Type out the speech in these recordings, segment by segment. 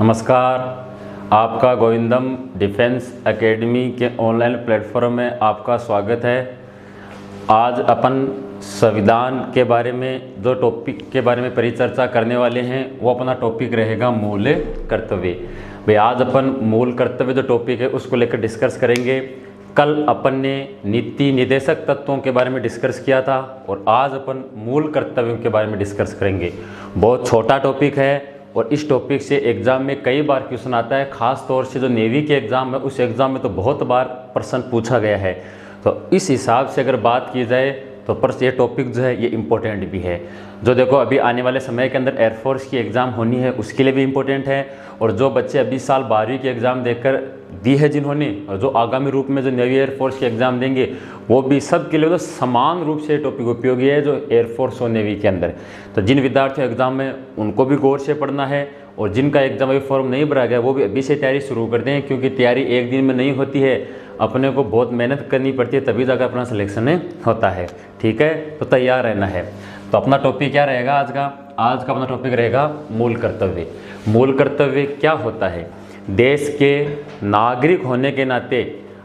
नमस्कार। आपका गोविंदम defence academy के ऑनलाइन प्लेटफॉर्म में आपका स्वागत है। आज अपन संविधान के बारे में जो टॉपिक के बारे में परिचर्चा करने वाले हैं वो अपना टॉपिक रहेगा मूल कर्तव्य। भाई आज अपन मूल कर्तव्य जो टॉपिक है उसको लेकर डिस्कस करेंगे। कल अपन ने नीति निर्देशक तत्वों के बारे में डिस्कस किया था और आज अपन मूल कर्तव्यों के बारे में डिस्कस करेंगे। बहुत छोटा टॉपिक है और इस टॉपिक से एग्ज़ाम में कई बार क्वेश्चन आता है, ख़ास तौर से जो नेवी के एग्ज़ाम है उस एग्ज़ाम में तो बहुत बार प्रश्न पूछा गया है। तो इस हिसाब से अगर बात की जाए तो पर ये टॉपिक जो है ये इम्पोर्टेंट भी है। जो देखो अभी आने वाले समय के अंदर एयरफोर्स की एग्ज़ाम होनी है उसके लिए भी इम्पोर्टेंट है, और जो बच्चे अभी साल 12वीं की एग्ज़ाम देकर दी है जिन्होंने, और जो आगामी रूप में जो नेवी एयरफोर्स की एग्ज़ाम देंगे वो भी सब के लिए तो समान रूप से टॉपिक उपयोगी है जो एयरफोर्स और नेवी के अंदर। तो जिन विद्यार्थियों एग्ज़ाम में उनको भी गौर से पढ़ना है, और जिनका एग्ज़ाम अभी फॉर्म नहीं भरा गया वो भी अभी से तैयारी शुरू कर दें, क्योंकि तैयारी एक दिन में नहीं होती है, अपने को बहुत मेहनत करनी पड़ती है तभी जाकर अपना सिलेक्शन होता है। ठीक है, तो तैयार रहना है। तो अपना टॉपिक क्या रहेगा आज का? आज का अपना टॉपिक रहेगा मूल कर्तव्य। मूल कर्तव्य क्या होता है? देश के नागरिक होने के नाते,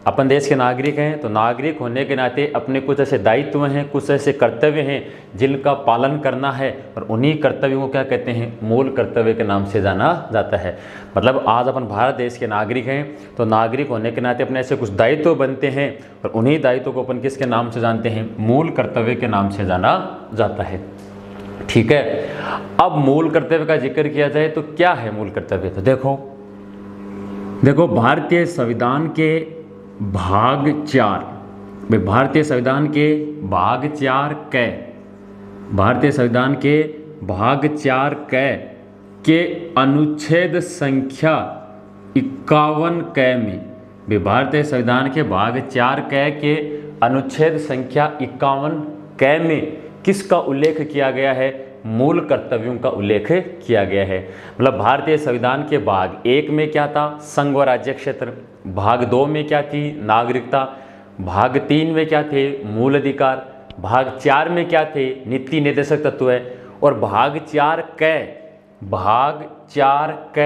अपन देश के नागरिक हैं तो नागरिक होने के नाते अपने कुछ ऐसे दायित्व हैं, कुछ ऐसे कर्तव्य हैं जिनका पालन करना है, और उन्हीं कर्तव्यों को क्या कहते हैं? मूल कर्तव्य के नाम से जाना जाता है। मतलब आज अपन भारत देश के नागरिक हैं तो नागरिक होने के नाते अपने ऐसे कुछ दायित्व बनते हैं, और उन्हीं दायित्वों को अपन किसके नाम से जानते हैं? मूल कर्तव्य के नाम से जाना जाता है। ठीक है, अब मूल कर्तव्य का जिक्र किया जाए तो क्या है मूल कर्तव्य? तो देखो भारतीय संविधान के भाग 4, भारतीय संविधान के भाग 4 क, भारतीय संविधान के भाग 4 क के अनुच्छेद संख्या 51 क में, भारतीय संविधान के भाग 4 क के अनुच्छेद संख्या 51 क में किसका उल्लेख किया गया है? मूल कर्तव्यों का उल्लेख किया गया है। मतलब भारतीय संविधान के भाग 1 में क्या था? संघ व राज्य क्षेत्र। भाग 2 में क्या थी? नागरिकता। भाग 3 में क्या थे? मूल अधिकार। भाग 4 में क्या थे? नीति निर्देशक तत्व है। और भाग 4 क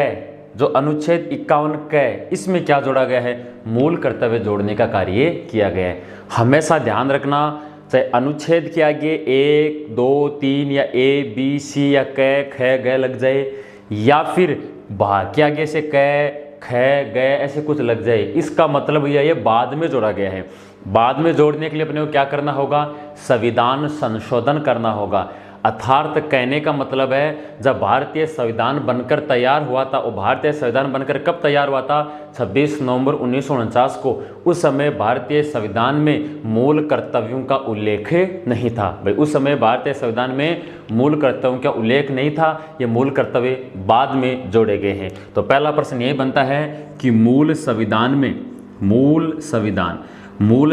जो अनुच्छेद 51 क, इसमें क्या जोड़ा गया है? मूल कर्तव्य जोड़ने का कार्य किया गया है। हमेशा ध्यान रखना, चाहे अनुच्छेद के आगे 1, 2, 3 या A, B, C या क, ख, ग लग जाए, या फिर भाग के आगे से क, ख, ग ऐसे कुछ लग जाए, इसका मतलब यह ये बाद में जोड़ा गया है। बाद में जोड़ने के लिए अपने को क्या करना होगा? संविधान संशोधन करना होगा। अर्थात कहने का मतलब है जब भारतीय संविधान बनकर तैयार हुआ था, और भारतीय संविधान बनकर कब तैयार हुआ था? 26 नवंबर 1949 को। उस समय भारतीय संविधान में मूल कर्तव्यों का उल्लेख नहीं था। भाई उस समय भारतीय संविधान में मूल कर्तव्यों का उल्लेख नहीं था, ये मूल कर्तव्य बाद में जोड़े गए हैं। तो पहला प्रश्न यही बनता है कि मूल संविधान में, मूल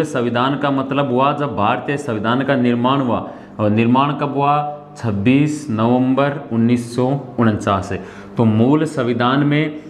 संविधान का मतलब हुआ जब भारतीय संविधान का निर्माण हुआ, और निर्माण कब हुआ? 26 नवंबर 1949 से। तो मूल संविधान में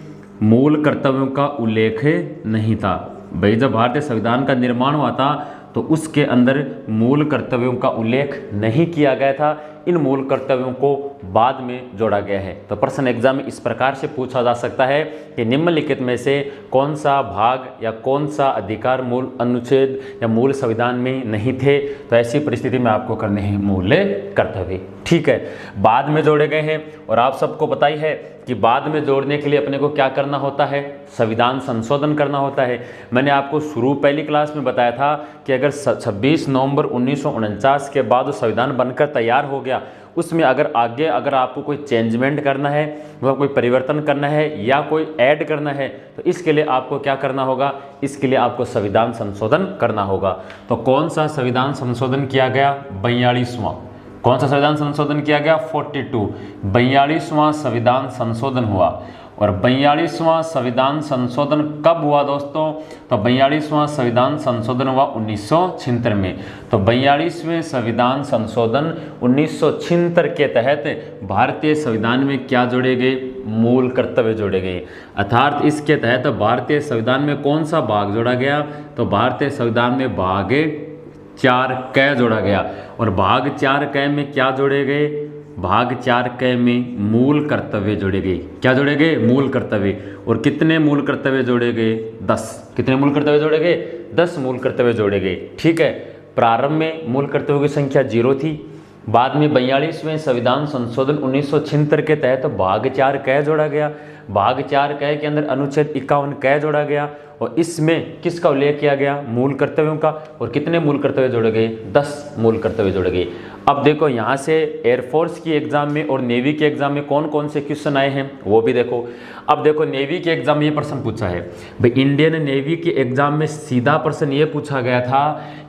मूल कर्तव्यों का उल्लेख नहीं था। भाई जब भारतीय संविधान का निर्माण हुआ था तो उसके अंदर मूल कर्तव्यों का उल्लेख नहीं किया गया था, इन मूल कर्तव्यों को बाद में जोड़ा गया है। तो प्रश्न एग्जाम में इस प्रकार से पूछा जा सकता है कि निम्नलिखित में से कौन सा भाग या कौन सा अधिकार मूल अनुच्छेद या मूल संविधान में नहीं थे? तो ऐसी परिस्थिति में आपको करने हैं मूल कर्तव्य। ठीक है, बाद में जोड़े गए हैं, और आप सबको पता ही है कि बाद में जोड़ने के लिए अपने को क्या करना होता है? संविधान संशोधन करना होता है। मैंने आपको शुरू पहली क्लास में बताया था कि अगर 26 नवंबर 1949 के बाद संविधान बनकर तैयार हो गया, उसमें अगर आगे आपको कोई चेंजमेंट करना है, वह कोई परिवर्तन करना है या कोई ऐड करना है, तो इसके लिए आपको क्या करना होगा? इसके लिए आपको संविधान संशोधन करना होगा। तो कौन सा संविधान संशोधन किया गया? 42वां। कौन सा संविधान संशोधन किया गया? 42। 42वां संविधान संशोधन हुआ। और 42वां संविधान संशोधन कब हुआ दोस्तों? तो 42वां संविधान संशोधन हुआ 1976 में। तो 42वें संविधान संशोधन 1976 के तहत भारतीय संविधान में क्या जोड़े गए? मूल कर्तव्य जोड़े गए। अर्थात इसके तहत भारतीय संविधान में कौन सा भाग जोड़ा गया? तो भारतीय संविधान में भाग 4 क जोड़ा गया। और भाग 4 क में क्या जोड़े गए? भाग 4 क में मूल कर्तव्य जोड़े गए। क्या जोड़े गए? मूल कर्तव्य। और कितने मूल कर्तव्य जोड़े गए? 10। कितने मूल कर्तव्य जोड़े गए? 10 मूल कर्तव्य जोड़े गए। ठीक है। प्रारंभ में मूल कर्तव्यों की संख्या 0 थी। बाद में 42वें संविधान संशोधन 1976 के तहत भाग 4 क जोड़ा गया। भाग 4 क के अंदर अनुच्छेद 51 क जोड़ा गया और इसमें किसका उल्लेख किया गया? मूल कर्तव्यों का। और कितने मूल कर्तव्य जोड़े गए? 10 मूल कर्तव्य जोड़े गए। अब देखो यहाँ से एयरफोर्स की एग्जाम में और नेवी के एग्जाम में कौन कौन से क्वेश्चन आए हैं वो भी देखो। अब देखो नेवी के एग्जाम में ये प्रश्न पूछा है भाई, इंडियन नेवी के एग्जाम में सीधा प्रश्न ये पूछा गया था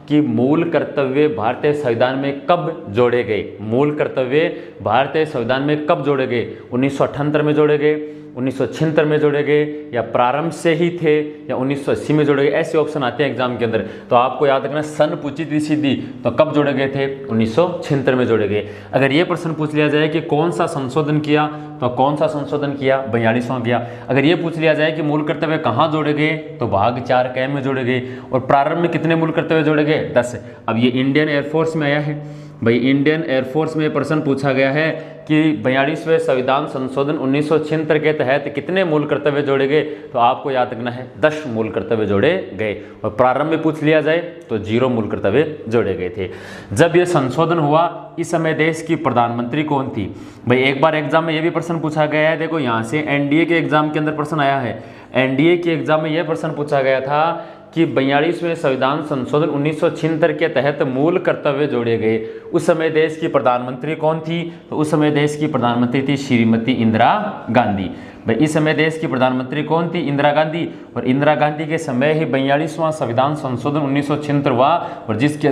कि मूल कर्तव्य भारतीय संविधान में कब जोड़े गए? मूल कर्तव्य भारतीय संविधान में कब जोड़े गए? 1978 में जोड़े गए, 1976 में जोड़े गए, या प्रारंभ से ही थे, या 1980 में जोड़े गए? ऐसे ऑप्शन आते हैं एग्जाम के अंदर। तो आपको याद रखना सन पूछी थी सीधी, तो कब जोड़े गए थे? 1976 में जोड़े गए। अगर ये प्रश्न पूछ लिया जाए कि कौन सा संशोधन किया, तो कौन सा संशोधन किया? 42वां किया। अगर ये पूछ लिया जाए कि मूल कर्तव्य कहाँ जोड़े गए, तो भाग 4 क में जोड़े गए। और प्रारंभ में कितने मूल कर्तव्य जोड़े गए? 10। अब ये इंडियन एयरफोर्स में आया है भाई, इंडियन एयरफोर्स में प्रश्न पूछा गया है कि 42वें संविधान संशोधन 1976 के तहत कितने मूल कर्तव्य जोड़े गए? तो आपको याद रखना है 10 मूल कर्तव्य जोड़े गए। और प्रारंभ में पूछ लिया जाए तो 0 मूल कर्तव्य जोड़े गए थे। जब यह संशोधन हुआ, इस समय देश की प्रधानमंत्री कौन थी? भाई एक बार एग्जाम में यह भी प्रश्न पूछा गया है। देखो यहाँ से एनडीए के एग्जाम के अंदर प्रश्न आया है। एनडीए के एग्जाम में यह प्रश्न पूछा गया था कि 42वें संविधान संशोधन 1976 के तहत मूल कर्तव्य जोड़े गए। उस समय देश की प्रधानमंत्री कौन थी? तो उस समय देश की प्रधानमंत्री थी श्रीमती इंदिरा गांधी। भाई इस समय देश की प्रधानमंत्री कौन थी? इंदिरा गांधी। और इंदिरा गांधी के समय ही 42वां संविधान संशोधन 1976 हुआ और जिसके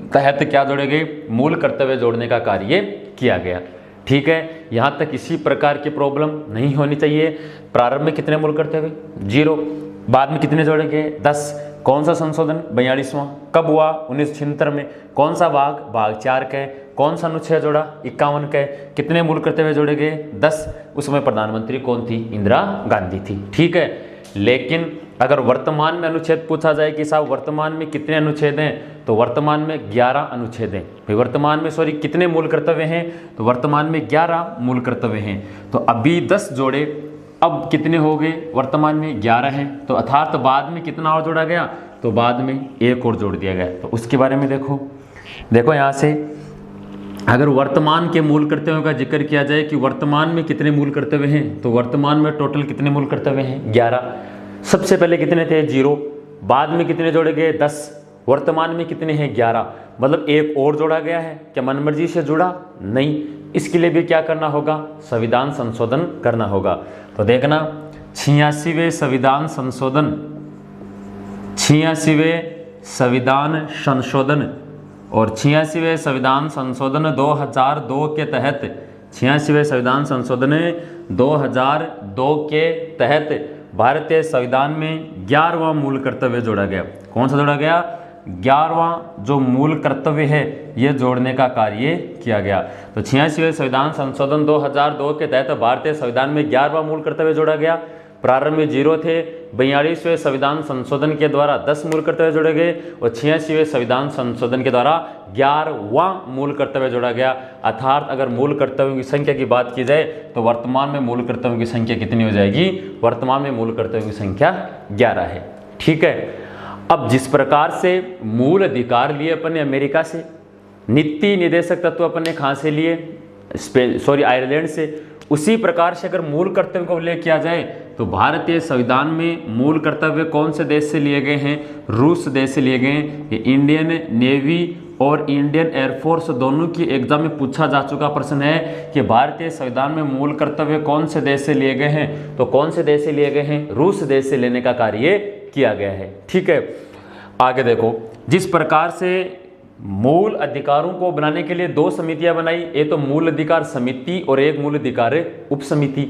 तहत क्या जोड़े गए? मूल कर्तव्य जोड़ने का कार्य किया गया। ठीक है, यहाँ तक किसी प्रकार की प्रॉब्लम नहीं होनी चाहिए। प्रारंभ में कितने मूल कर्तव्य? 0। बाद में कितने जोड़े गए? 10। कौन सा संशोधन? 42वां। कब हुआ? 1976 में। कौन सा भाग? भाग 4 क। कौन सा अनुच्छेद जोड़ा? 51 क। कितने मूल कर्तव्य जोड़े गए? 10। उस समय प्रधानमंत्री कौन थी? इंदिरा गांधी थी। ठीक है, लेकिन अगर वर्तमान में अनुच्छेद पूछा जाए कि साहब वर्तमान में कितने अनुच्छेद हैं, तो वर्तमान में 11 अनुच्छेद हैं। भाई वर्तमान में कितने मूल कर्तव्य हैं? तो वर्तमान में 11 मूल कर्तव्य हैं। तो अभी 10 जोड़े, अब कितने हो गए? वर्तमान में 11 हैं। तो अर्थात बाद में कितना और जोड़ा गया? तो बाद में 1 और जोड़ दिया गया। तो उसके बारे में देखो यहाँ से अगर वर्तमान के मूल कर्तव्यों का जिक्र किया जाए कि वर्तमान में कितने मूल कर्तव्य हैं, तो वर्तमान में टोटल कितने मूल कर्तव्य हैं? 11। सबसे पहले कितने थे? 0। बाद में कितने जोड़े गए? 10। वर्तमान में कितने हैं? 11। मतलब 1 और जोड़ा गया है। क्या मनमर्जी से जुड़ा? नहीं। इसके लिए भी क्या करना होगा? संविधान संशोधन करना होगा। तो देखना 86वें संविधान संशोधन, 86वें संविधान संशोधन और 86वें संविधान संशोधन 2002 के तहत, 86वें संविधान संशोधन 2002 के तहत भारतीय संविधान में 11वां मूल कर्तव्य जोड़ा गया। कौन सा जोड़ा गया? 11वां जो मूल कर्तव्य है ये जोड़ने का कार्य किया गया। तो 86वें संविधान संशोधन 2002 के तहत भारतीय संविधान में 11वां मूल कर्तव्य जोड़ा गया। प्रारंभ में 0 थे। 42वें संविधान संशोधन के द्वारा 10 मूल कर्तव्य जोड़े गए और 86वें संविधान संशोधन के द्वारा 11वां मूल कर्तव्य जोड़ा गया। अर्थात अगर मूल कर्तव्यों की संख्या की बात की जाए तो वर्तमान में मूल कर्तव्यों की संख्या कितनी हो जाएगी? वर्तमान में मूल कर्तव्यों की संख्या 11 है। ठीक है, अब जिस प्रकार से मूल अधिकार लिए अपन ने अमेरिका से, नीति निदेशक तत्व अपन ने कहाँ से लिए? आयरलैंड से। उसी प्रकार से अगर मूल कर्तव्य का उल्लेख किया जाए तो भारतीय संविधान में मूल कर्तव्य कौन से देश से लिए गए हैं? रूस देश से लिए गए हैं। ये इंडियन नेवी और इंडियन एयरफोर्स दोनों की एग्जाम में पूछा जा चुका प्रश्न है कि भारतीय संविधान में मूल कर्तव्य कौन से देश से लिए गए हैं? तो कौन से देश से लिए गए हैं? रूस देश से लेने का कार्य किया गया है। ठीक है, आगे देखो जिस प्रकार से मूल अधिकारों को बनाने के लिए 2 समितियां बनाई, एक तो मूल अधिकार समिति और एक मूल अधिकार उप समिति।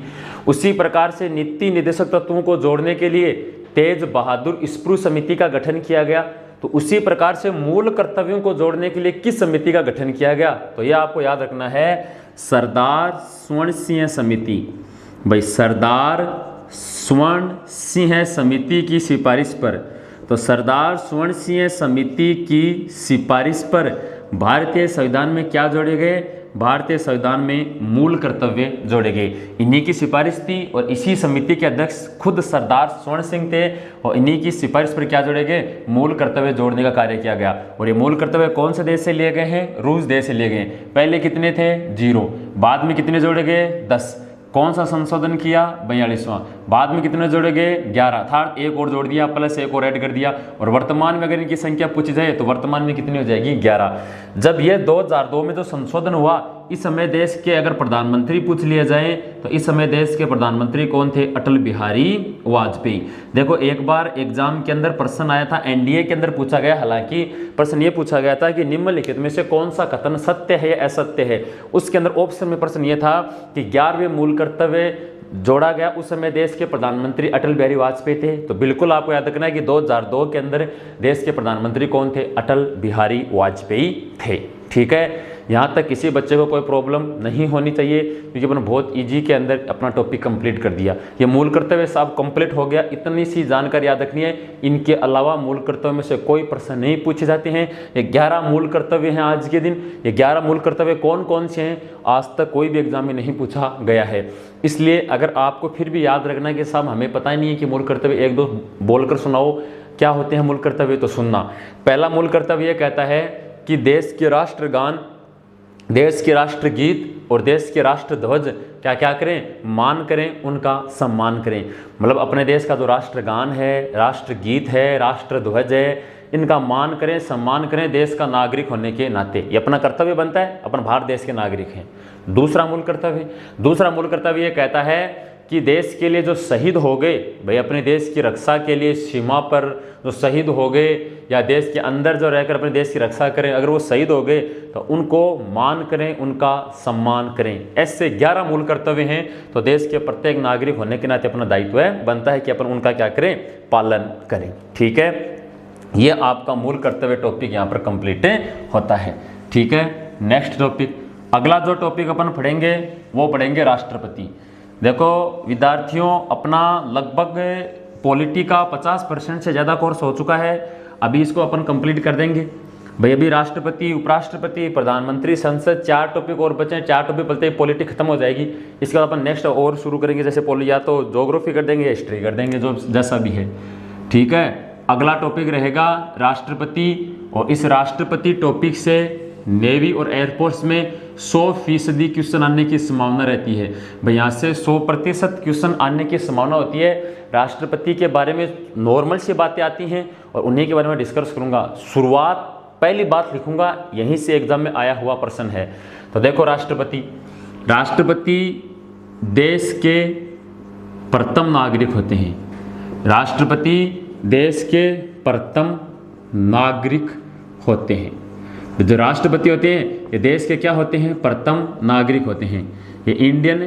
उसी प्रकार से नीति निदेशक तत्वों को जोड़ने के लिए तेज बहादुर स्प्रू समिति का गठन किया गया। तो उसी प्रकार से मूल कर्तव्यों को जोड़ने के लिए किस समिति का गठन किया गया? तो यह आपको याद रखना है, सरदार स्वर्ण सिंह समिति। भाई सरदार स्वर्ण सिंह समिति की सिफारिश पर, तो सरदार स्वर्ण सिंह समिति की सिफारिश पर भारतीय संविधान में क्या जोड़े गए? भारतीय संविधान में मूल कर्तव्य जोड़े गए। इन्हीं की सिफारिश थी और इसी समिति के अध्यक्ष खुद सरदार स्वर्ण सिंह थे और इन्हीं की सिफारिश पर क्या जोड़े गए, मूल कर्तव्य जोड़ने का कार्य किया गया। और ये मूल कर्तव्य कौन से देश से लिए गए हैं, रूस देश से लिए गए। पहले कितने थे, 0, बाद में कितने जोड़े गए, 10। कौन सा संशोधन किया, 42वां। बाद में कितने जोड़े गए, 11, अर्थात एक और जोड़ दिया, प्लस एक और ऐड कर दिया। और वर्तमान में अगर इनकी संख्या पूछी जाए तो वर्तमान में कितनी हो जाएगी, 11। जब ये 2002 में जो संशोधन हुआ, इस समय देश के अगर प्रधानमंत्री पूछ लिए जाए तो इस समय देश के प्रधानमंत्री कौन थे, अटल बिहारी वाजपेयी। देखो एक बार एग्जाम के अंदर प्रश्न आया था, एनडीए के अंदर पूछा गया, हालांकि प्रश्न ये पूछा गया था कि निम्नलिखित में से कौन सा कथन सत्य है या असत्य है। उसके अंदर ऑप्शन में प्रश्न ये था कि 11वें मूल कर्तव्य जोड़ा गया, उस समय देश के प्रधानमंत्री अटल बिहारी वाजपेयी थे। तो बिल्कुल आपको याद रखना है कि 2002 के अंदर देश के प्रधानमंत्री कौन थे, अटल बिहारी वाजपेयी थे। ठीक है, यहाँ तक किसी बच्चे को कोई प्रॉब्लम नहीं होनी चाहिए क्योंकि अपन बहुत इजी के अंदर अपना टॉपिक कंप्लीट कर दिया। ये मूल कर्तव्य सब कंप्लीट हो गया, इतनी सी जानकारी याद रखनी है। इनके अलावा मूल कर्तव्य में से कोई प्रश्न नहीं पूछे जाते हैं। ये 11 मूल कर्तव्य हैं आज के दिन। ये 11 मूल कर्तव्य कौन कौन से हैं, आज तक कोई भी एग्जाम में नहीं पूछा गया है। इसलिए अगर आपको फिर भी याद रखना है कि साहब हमें पता ही नहीं है कि मूल कर्तव्य, एक दो बोलकर सुनाओ क्या होते हैं मूल कर्तव्य, तो सुनना। पहला मूल कर्तव्य यह कहता है कि देश के राष्ट्रगान, देश के राष्ट्रगीत और देश के राष्ट्रध्वज क्या क्या करें, मान करें, उनका सम्मान करें। मतलब अपने देश का जो राष्ट्रगान है, राष्ट्रगीत है, राष्ट्रध्वज है, इनका मान करें, सम्मान करें देश का नागरिक होने के नाते। ये अपना कर्तव्य बनता है, अपन भारत देश के नागरिक हैं। दूसरा मूल कर्तव्य ये कहता है कि देश के लिए जो शहीद हो गए, भाई अपने देश की रक्षा के लिए सीमा पर जो शहीद हो गए या देश के अंदर जो रहकर अपने देश की रक्षा करें, अगर वो शहीद हो गए तो उनको मान करें, उनका सम्मान करें। ऐसे 11 मूल कर्तव्य हैं। तो देश के प्रत्येक नागरिक होने के नाते अपना दायित्व है, बनता है कि अपन उनका क्या करें, पालन करें। ठीक है, ये आपका मूल कर्तव्य टॉपिक यहाँ पर कंप्लीट होता है। ठीक है, नेक्स्ट टॉपिक, अगला जो टॉपिक अपन पढ़ेंगे वो पढ़ेंगे राष्ट्रपति। देखो विद्यार्थियों, अपना लगभग पॉलिटी का 50% से ज़्यादा कोर्स हो चुका है, अभी इसको अपन कंप्लीट कर देंगे। भाई अभी राष्ट्रपति, उपराष्ट्रपति, प्रधानमंत्री, संसद, 4 टॉपिक और बचे हैं। 4 टॉपिक बोलते ही पॉलिटी खत्म हो जाएगी। इसके बाद अपन नेक्स्ट और शुरू करेंगे, जैसे या तो ज्योग्राफी कर देंगे, हिस्ट्री कर देंगे, जो जैसा भी है। ठीक है, अगला टॉपिक रहेगा राष्ट्रपति और इस राष्ट्रपति टॉपिक से नेवी और एयरफोर्स में 100% क्वेश्चन आने की संभावना रहती है। भाई यहाँ से 100% क्वेश्चन आने की संभावना होती है। राष्ट्रपति के बारे में नॉर्मल सी बातें आती हैं और उन्हीं के बारे में डिस्कस करूँगा। शुरुआत पहली बात लिखूँगा, यहीं से एग्जाम में आया हुआ प्रश्न है। तो देखो राष्ट्रपति देश के प्रथम नागरिक होते हैं। राष्ट्रपति देश के प्रथम नागरिक होते हैं। जो राष्ट्रपति होते हैं ये देश के क्या होते हैं, प्रथम नागरिक होते हैं। ये इंडियन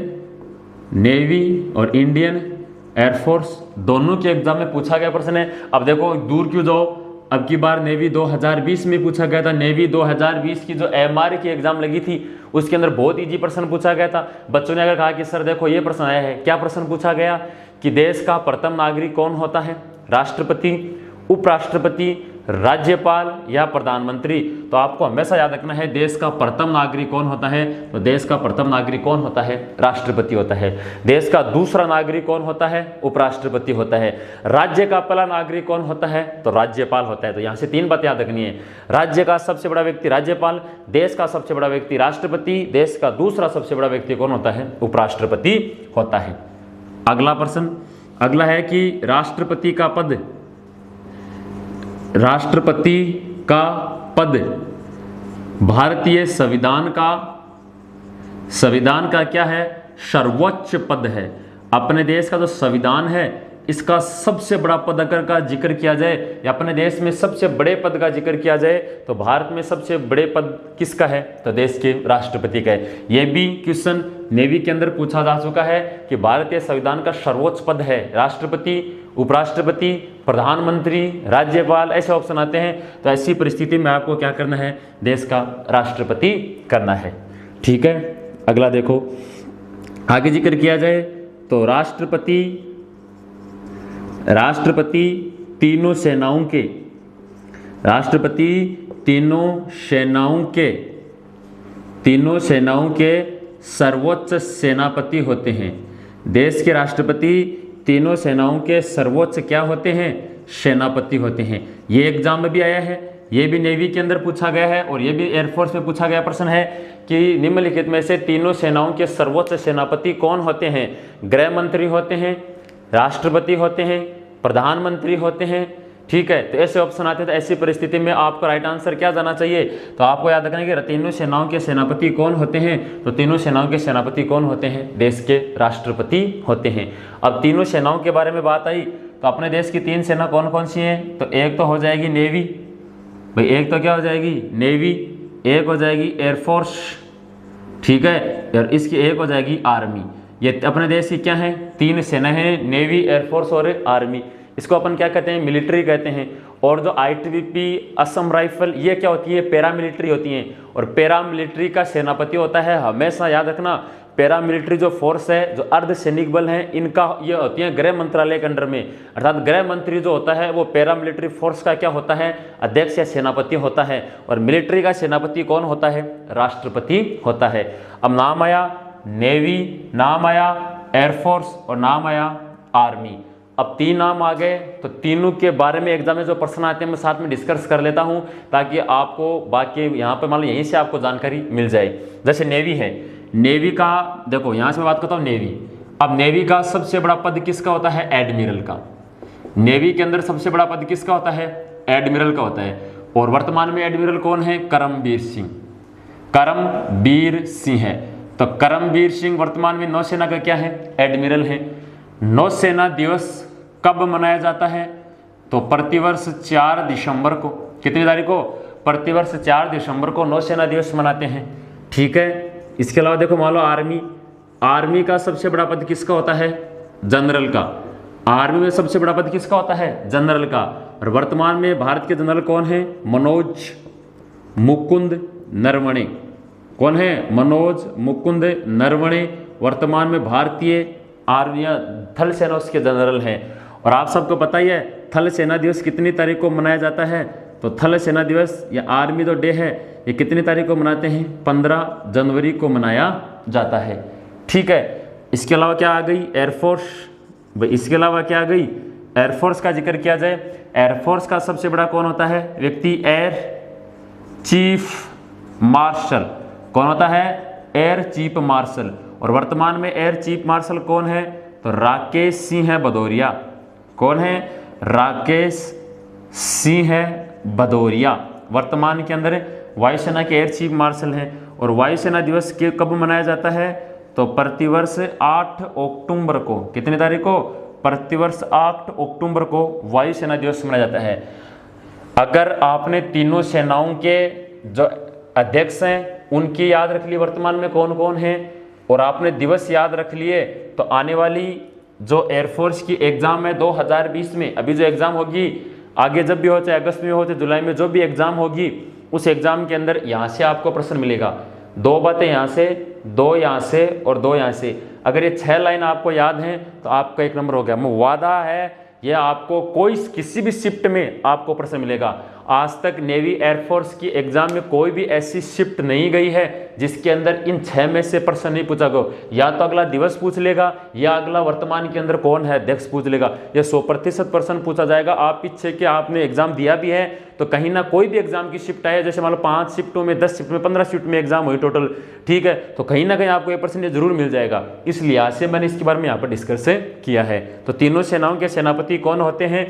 नेवी और इंडियन एयरफोर्स दोनों के एग्जाम में पूछा गया प्रश्न है। अब देखो दूर क्यों जाओ, अब की बार नेवी 2020 में पूछा गया था। नेवी 2020 की जो MR की एग्जाम लगी थी उसके अंदर बहुत इजी प्रश्न पूछा गया था। बच्चों ने अगर कहा कि सर देखो ये प्रश्न आया है, क्या प्रश्न पूछा गया कि देश का प्रथम नागरिक कौन होता है, राष्ट्रपति, उपराष्ट्रपति, राज्यपाल या प्रधानमंत्री। तो आपको हमेशा याद रखना है देश का प्रथम नागरिक कौन होता है, तो देश का प्रथम नागरिक कौन होता है, राष्ट्रपति होता है। देश का दूसरा नागरिक कौन होता है, उपराष्ट्रपति होता है। राज्य का पहला नागरिक कौन होता है, तो राज्यपाल होता है। तो यहाँ से 3 बातें याद रखनी है। राज्य का सबसे बड़ा व्यक्ति राज्यपाल, देश का सबसे बड़ा व्यक्ति राष्ट्रपति, देश का दूसरा सबसे बड़ा व्यक्ति कौन होता है, उपराष्ट्रपति होता है। अगला प्रश्न अगला है कि राष्ट्रपति का पद भारतीय संविधान का क्या है, सर्वोच्च पद है। अपने देश का जो संविधान है इसका सबसे बड़ा पद अगर का जिक्र किया जाए या अपने देश में सबसे बड़े पद का जिक्र किया जाए तो भारत में सबसे बड़े पद किसका है, तो देश के राष्ट्रपति का है। यह भी क्वेश्चन नेवी के अंदर पूछा जा चुका है कि भारतीय संविधान का सर्वोच्च पद है राष्ट्रपति, उपराष्ट्रपति, प्रधानमंत्री, राज्यपाल, ऐसे ऑप्शन आते हैं। तो ऐसी परिस्थिति में आपको क्या करना है, देश का राष्ट्रपति करना है। ठीक है, अगला देखो, आगे जिक्र किया जाए तो राष्ट्रपति तीनों तीनों सेनाओं के सर्वोच्च सेनापति होते हैं। देश के राष्ट्रपति तीनों सेनाओं के सर्वोच्च क्या होते हैं? सेनापति होते हैं। ये एग्जाम में भी आया है, ये भी नेवी के अंदर पूछा गया है और ये भी एयरफोर्स में पूछा गया प्रश्न है कि निम्नलिखित में से तीनों सेनाओं के सर्वोच्च सेनापति कौन होते हैं? गृह मंत्री होते हैं, राष्ट्रपति होते हैं, प्रधानमंत्री होते हैं। ठीक है, तो ऐसे ऑप्शन आते हैं। तो ऐसी परिस्थिति में आपको राइट आंसर क्या जाना चाहिए? तो आपको याद रखना है कि तीनों सेनाओं के सेनापति कौन होते हैं? तो तीनों सेनाओं के सेनापति कौन होते हैं? देश के राष्ट्रपति होते हैं। अब तीनों सेनाओं के बारे में बात आई तो अपने देश की 3 सेना कौन कौन सी हैं? तो एक तो हो जाएगी नेवी, भाई एक तो क्या हो जाएगी? नेवी। एक हो जाएगी एयरफोर्स, ठीक है, और इसकी एक हो जाएगी आर्मी। ये अपने देश की क्या है? 3 सेना है, नेवी, एयरफोर्स और आर्मी। इसको अपन क्या कहते हैं? मिलिट्री कहते हैं। और जो आईटीबीपी, असम राइफल, ये क्या होती है? पैरामिलिट्री होती हैं। और पैरामिलिट्री का सेनापति होता है, हमेशा याद रखना, पैरामिलिट्री जो फोर्स है, जो अर्धसैनिक बल हैं, इनका ये होती है गृह मंत्रालय के अंडर में। अर्थात गृह मंत्री जो होता है वो पैरामिलिट्री फोर्स का क्या होता है? अध्यक्ष या सेनापति होता है। और मिलिट्री का सेनापति कौन होता है? राष्ट्रपति होता है। अब नाम आया नेवी, नाम आया एयरफोर्स और नाम आया आर्मी। अब 3 नाम आ गए, तो तीनों के बारे में एग्जाम में जो प्रश्न आते हैं मैं साथ में डिस्कस कर लेता हूं ताकि आपको बाकी यहाँ पे मान लो यहीं से आपको जानकारी मिल जाए। जैसे नेवी है, नेवी का देखो यहाँ से मैं बात करता हूँ नेवी। अब नेवी का सबसे बड़ा पद किसका होता है? एडमिरल का। नेवी के अंदर सबसे बड़ा पद किसका होता है? एडमिरल का होता है। और वर्तमान में एडमिरल कौन है? करमबीर सिंह। करमबीर सिंह है। तो करमबीर सिंह वर्तमान में नौसेना का क्या है? एडमिरल है। नौसेना दिवस कब मनाया जाता है? तो प्रतिवर्ष 4 दिसंबर को। कितनी तारीख को? प्रतिवर्ष 4 दिसंबर को नौसेना दिवस मनाते हैं। ठीक है, इसके अलावा देखो मान लो आर्मी। आर्मी का सबसे बड़ा पद किसका होता है? जनरल का। आर्मी में सबसे बड़ा पद किसका होता है? जनरल का। और वर्तमान में भारत के जनरल कौन है? मनोज मुकुंद नरवणे। कौन है? मनोज मुकुंद नरवणे वर्तमान में भारतीय आर्मी या थल सेना उसके जनरल हैं। और आप सबको पता ही है थल सेना दिवस कितनी तारीख को मनाया जाता है? तो थल सेना दिवस या आर्मी जो डे है ये कितनी तारीख को मनाते हैं? 15 जनवरी को मनाया जाता है। ठीक है, इसके अलावा क्या आ गई? एयरफोर्स। भाई इसके अलावा क्या आ गई? एयरफोर्स का जिक्र किया जाए, एयरफोर्स का सबसे बड़ा कौन होता है व्यक्ति? Air chief marshal. कौन होता है? Air chief marshal. और वर्तमान में एयर चीफ मार्शल कौन है? तो राकेश सिंह भदौरिया। कौन है? राकेश सिंह भदौरिया वर्तमान के अंदर वायुसेना के एयर चीफ मार्शल हैं। और वायुसेना दिवस के कब मनाया जाता है? तो प्रतिवर्ष 8 अक्टूबर को। कितनी तारीख को? प्रतिवर्ष 8 अक्टूबर को वायुसेना दिवस मनाया जाता है। अगर आपने तीनों सेनाओं के जो अध्यक्ष हैं उनकी याद रख ली वर्तमान में कौन कौन है, और आपने दिवस याद रख लिए, तो आने वाली जो एयरफोर्स की एग्जाम है 2020 में, अभी जो एग्जाम होगी आगे जब भी हो, चाहे अगस्त में हो चाहे जुलाई में, जो भी एग्जाम होगी उस एग्जाम के अंदर यहाँ से आपको प्रश्न मिलेगा। 2 बातें यहाँ से, 2 यहाँ से और 2 यहाँ से। अगर ये 6 लाइन आपको याद हैं तो आपका 1 नंबर हो गया। मैं वादा है ये आपको कोई किसी भी शिफ्ट में आपको प्रश्न मिलेगा। आज तक नेवी एयरफोर्स की एग्जाम में कोई भी ऐसी शिफ्ट नहीं गई है जिसके अंदर इन 6 में से प्रश्न नहीं पूछा गया। या तो अगला दिवस पूछ लेगा या अगला वर्तमान के अंदर कौन है अध्यक्ष पूछ लेगा। ये 100% प्रश्न पूछा जाएगा। आप पीछे के आपने एग्जाम दिया भी है तो कहीं ना कोई भी एग्जाम की शिफ्ट आए, जैसे मान लो 5 शिफ्टों में, 10 शिफ्ट में, 15 शिफ्ट में एग्जाम हुई टोटल, ठीक है, तो कहीं ना कहीं आपको ये प्रश्न जरूर मिल जाएगा। इस लिहाज से मैंने इसके बारे में यहाँ पर डिस्कस किया है। तो तीनों सेनाओं के सेनापति कौन होते हैं?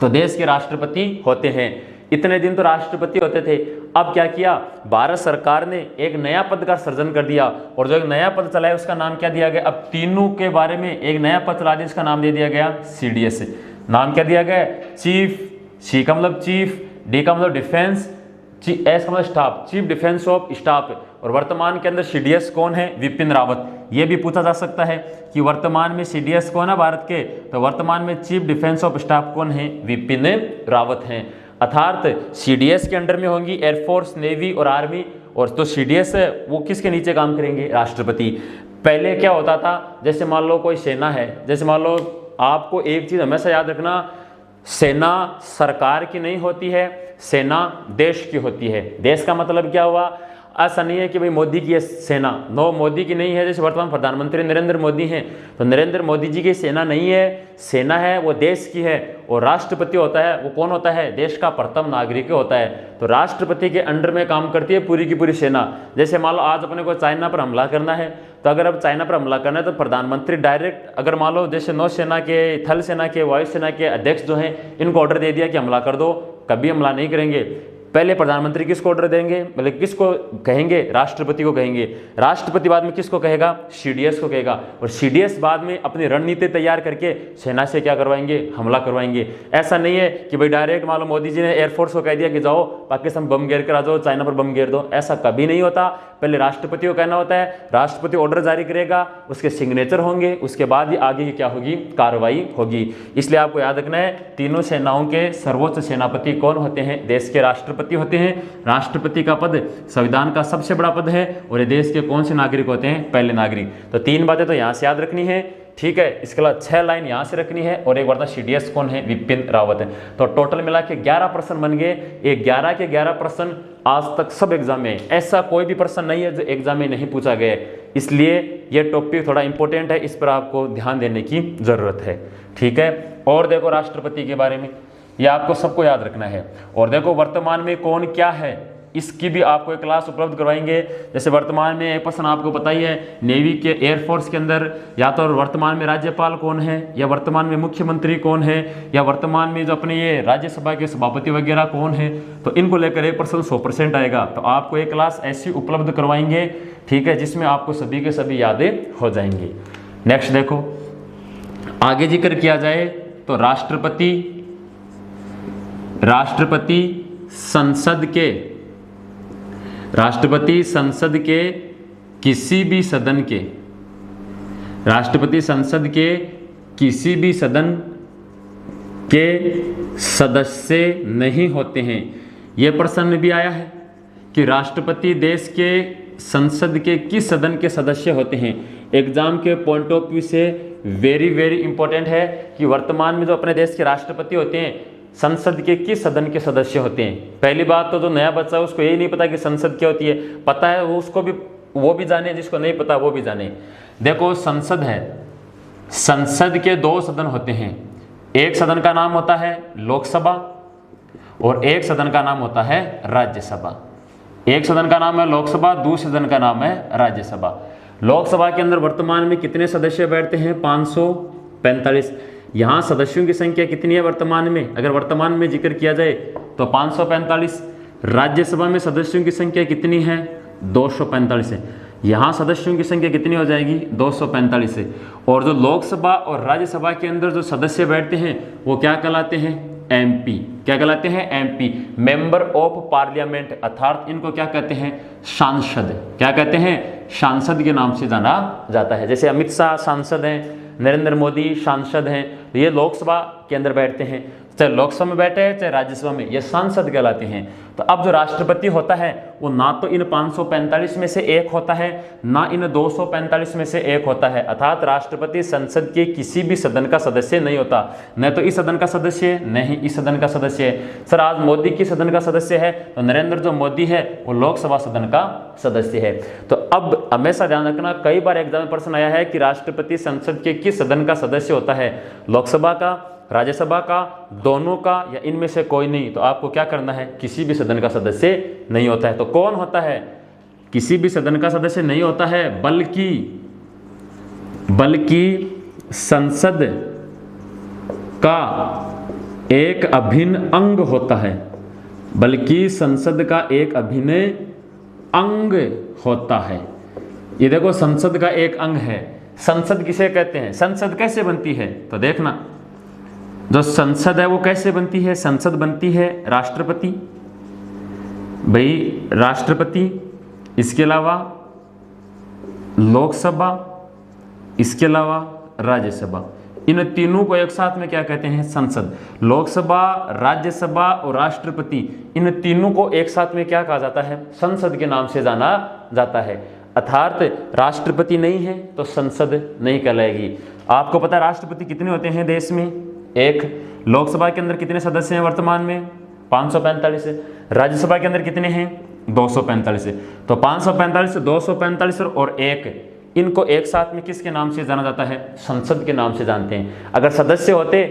तो देश के राष्ट्रपति होते हैं। इतने दिन तो राष्ट्रपति होते थे, अब क्या किया? भारत सरकार ने एक नया पद का सृजन कर दिया, और जो एक नया पद चला है उसका नाम क्या दिया गया? अब तीनों के बारे में एक नया पद चला दिया, इसका नाम दे दिया गया CDS। नाम क्या दिया गया? चीफ। C का मतलब चीफ, D का मतलब डिफेंस, S का मतलब staff, chief defence of staff. और वर्तमान के अंदर CDS कौन है? विपिन रावत। ये भी पूछा जा सकता है कि वर्तमान में CDS कौन है भारत के? तो वर्तमान में चीफ डिफेंस ऑफ स्टाफ कौन है? विपिन रावत हैं। अर्थात CDS के अंडर में होंगी एयरफोर्स, नेवी और आर्मी। और तो CDS है वो किसके नीचे काम करेंगे? राष्ट्रपति। पहले क्या होता था, जैसे मान लो कोई सेना है, जैसे मान लो, आपको एक चीज़ हमेशा याद रखना, सेना सरकार की नहीं होती है, सेना देश की होती है। देश का मतलब क्या हुआ? ऐसा नहीं है कि भाई मोदी की ये सेना, नो, मोदी की नहीं है। जैसे वर्तमान प्रधानमंत्री नरेंद्र मोदी हैं, तो नरेंद्र मोदी जी की सेना नहीं है, सेना है वो देश की है। और राष्ट्रपति होता है वो कौन होता है? देश का प्रथम नागरिक होता है। तो राष्ट्रपति के अंडर में काम करती है पूरी की पूरी सेना। जैसे मान लो आज अपने को चाइना पर हमला करना है, तो अगर अब चाइना पर हमला करना है तो प्रधानमंत्री डायरेक्ट, अगर मान लो जैसे नौसेना के, थल सेना के, वायुसेना के अध्यक्ष जो हैं, इनको ऑर्डर दे दिया कि हमला कर दो, कभी हमला नहीं करेंगे। पहले प्रधानमंत्री किसको ऑर्डर देंगे, मतलब किसको कहेंगे? राष्ट्रपति को कहेंगे। राष्ट्रपति बाद में किसको कहेगा? सीडीएस को कहेगा। और सीडीएस बाद में अपनी रणनीति तैयार करके सेना से क्या करवाएंगे? हमला करवाएंगे। ऐसा नहीं है कि भाई डायरेक्ट मान लो मोदी जी ने एयरफोर्स को कह दिया कि जाओ पाकिस्तान बम गिर कर आ जाओ, चाइना पर बम गिर दो, ऐसा कभी नहीं होता। पहले राष्ट्रपति को कहना होता है, राष्ट्रपति ऑर्डर जारी करेगा, उसके सिग्नेचर होंगे, उसके बाद ही आगे की क्या होगी? कार्रवाई होगी। इसलिए आपको याद रखना है, तीनों सेनाओं के सर्वोच्च सेनापति कौन होते हैं? देश के राष्ट्रपति होते हैं। राष्ट्रपति का पद संविधान का सबसे बड़ा पद है। और ये देश के कौन से नागरिक होते हैं? पहले नागरिक। तो 3 बातें तो यहाँ से याद रखनी है, ठीक है। इसके अलावा 6 लाइन यहाँ से रखनी है। और एक बार सीडीएस कौन है? विपिन रावत है। तो टोटल मिला के 11 प्रश्न बन गए। ये 11 के 11 प्रश्न आज तक सब एग्जाम में, ऐसा कोई भी प्रश्न नहीं है जो एग्जाम में नहीं पूछा गया। इसलिए ये टॉपिक थोड़ा इंपॉर्टेंट है, इस पर आपको ध्यान देने की जरूरत है, ठीक है। और देखो राष्ट्रपति के बारे में, ये आपको सबको याद रखना है। और देखो वर्तमान में कौन क्या है, इसकी भी आपको एक क्लास उपलब्ध करवाएंगे। जैसे वर्तमान में एक प्रश्न आपको पता ही है, नेवी के एयरफोर्स के अंदर या तो वर्तमान में राज्यपाल कौन है, या वर्तमान में मुख्यमंत्री कौन है, या वर्तमान में जो अपने ये राज्यसभा के सभापति वगैरह कौन है, तो इनको लेकर एक प्रश्न 100% आएगा। तो आपको एक क्लास ऐसी उपलब्ध करवाएंगे, ठीक है, जिसमें आपको सभी के सभी यादें हो जाएंगी। नेक्स्ट देखो, आगे जिक्र किया जाए तो राष्ट्रपति संसद के किसी भी सदन के, राष्ट्रपति संसद के किसी भी सदन के सदस्य नहीं होते हैं। यह प्रश्न भी आया है कि राष्ट्रपति देश के संसद के किस सदन के सदस्य होते हैं। एग्जाम के पॉइंट ऑफ व्यू से वेरी वेरी इंपॉर्टेंट है कि वर्तमान में जो अपने देश के राष्ट्रपति होते हैं, संसद के किस सदन के सदस्य होते हैं। पहली बात तो जो नया बच्चा है उसको यही नहीं पता कि संसद क्या होती है। पता है वो, उसको भी वो भी जाने, जिसको नहीं पता वो भी जाने। देखो संसद है, संसद के 2 सदन होते हैं। एक सदन का नाम होता है लोकसभा और एक सदन का नाम होता है राज्यसभा। एक सदन का नाम है लोकसभा, दूसरे सदन का नाम है राज्यसभा। लोकसभा के अंदर वर्तमान में कितने सदस्य बैठते हैं? 545। यहाँ सदस्यों की संख्या कितनी है वर्तमान में? अगर वर्तमान में जिक्र किया जाए तो 545। राज्यसभा में सदस्यों की संख्या कितनी है? 245 है। यहाँ सदस्यों की संख्या कितनी हो जाएगी? 245 है। और जो लोकसभा और राज्यसभा के अंदर जो सदस्य बैठते हैं वो क्या कहलाते हैं? एमपी। क्या कहलाते हैं? एमपी, मेंबर ऑफ पार्लियामेंट, अर्थात इनको क्या कहते हैं? सांसद। क्या कहते हैं? सांसद के नाम से जाना जाता है। जैसे अमित शाह सांसद हैं, नरेंद्र मोदी सांसद हैं, तो ये लोकसभा के अंदर बैठते हैं। चाहे लोकसभा में बैठे हैं चाहे राज्यसभा में, ये सांसद कहलाते हैं। तो अब जो राष्ट्रपति होता है वो ना तो इन 545 में से एक होता है, ना इन 245 में से एक होता है। अर्थात राष्ट्रपति संसद के किसी भी सदन का सदस्य नहीं होता, न तो इस सदन का सदस्य न ही इस सदन का सदस्य है। सर आज मोदी किस सदन का सदस्य है? तो नरेंद्र जो मोदी है वो लोकसभा सदन का सदस्य है। तो अब हमेशा ध्यान रखना, कई बार एग्जाम में प्रश्न आया है कि राष्ट्रपति संसद के किस सदन का सदस्य होता है? लोकसभा का, राज्यसभा का, दोनों का, या इनमें से कोई नहीं। तो आपको क्या करना है? किसी भी सदन का सदस्य नहीं होता है। तो कौन होता है? किसी भी सदन का सदस्य नहीं होता है, बल्कि संसद का एक अभिन्न अंग होता है। बल्कि संसद का एक अभिन्न अंग होता है। ये देखो संसद का एक अंग है। संसद किसे कहते हैं? संसद कैसे बनती है? तो देखना, जो संसद है वो कैसे बनती है? संसद बनती है राष्ट्रपति, भाई राष्ट्रपति, इसके अलावा लोकसभा, इसके अलावा राज्यसभा, इन तीनों को एक साथ में क्या कहते हैं? संसद। लोकसभा, राज्यसभा और राष्ट्रपति, इन तीनों को एक साथ में क्या कहा जाता है? संसद के नाम से जाना जाता है। अर्थात राष्ट्रपति नहीं है तो संसद नहीं कहलाएगी। आपको पता है राष्ट्रपति कितने होते हैं देश में? एक। लोकसभा के अंदर कितने सदस्य हैं वर्तमान में? 545 है। राज्यसभा के अंदर कितने हैं? 245 से। तो 545 से 245 और 1, इनको एक साथ में किसके नाम से जाना जाता है? संसद के नाम से जानते हैं। अगर सदस्य होते